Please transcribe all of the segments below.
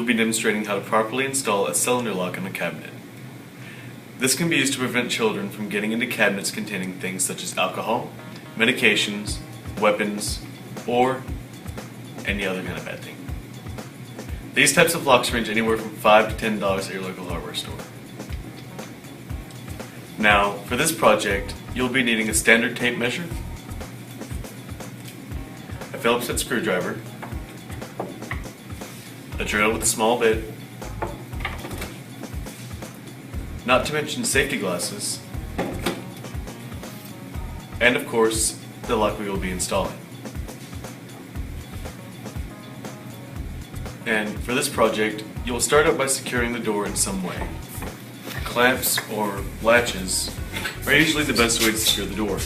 be demonstrating how to properly install a cylinder lock on a cabinet. This can be used to prevent children from getting into cabinets containing things such as alcohol, medications, weapons, or any other kind of bad thing. These types of locks range anywhere from $5 to $10 at your local hardware store. Now, for this project, you'll be needing a standard tape measure, a Phillips head screwdriver, a drill with a small bit, not to mention safety glasses, and of course, the lock we will be installing. And for this project, you will start out by securing the door in some way. Clamps or latches are usually the best way to secure the door.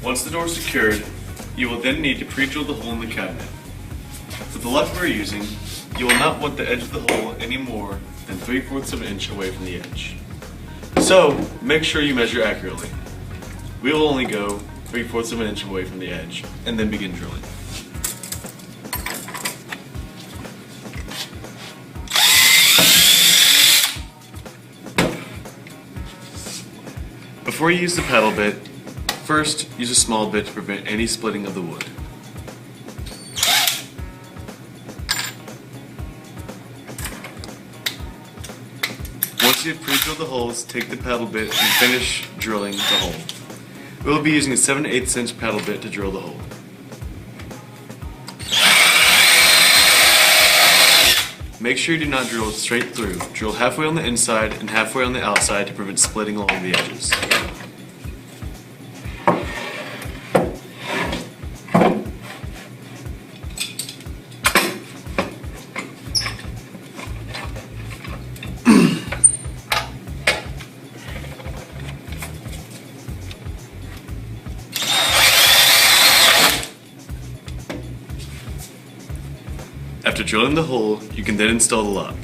Once the door is secured, you will then need to pre-drill the hole in the cabinet. With the lock we're using, you will not want the edge of the hole any more than 3/4 of an inch away from the edge. So, make sure you measure accurately. We will only go 3/4 of an inch away from the edge, and then begin drilling. Before you use the paddle bit, first use a small bit to prevent any splitting of the wood. Once you have pre-drilled the holes, take the paddle bit and finish drilling the hole. We will be using a 7/8 inch paddle bit to drill the hole. Make sure you do not drill straight through. Drill halfway on the inside and halfway on the outside to prevent splitting along the edges. After drilling the hole, you can then install the lock.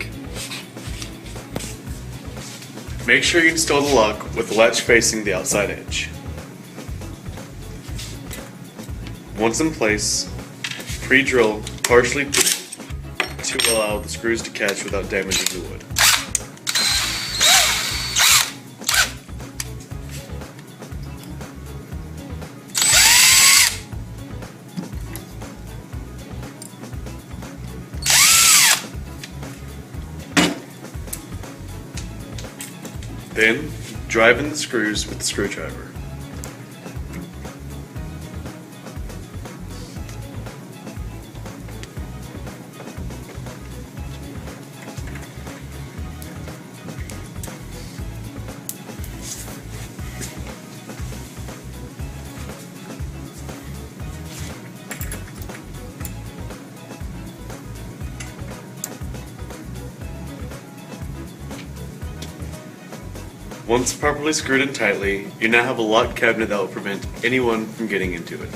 Make sure you install the lock with the latch facing the outside edge. Once in place, pre-drill partially to allow the screws to catch without damaging the wood. Then, drive in the screws with the screwdriver. Once properly screwed in tightly, you now have a locked cabinet that will prevent anyone from getting into it.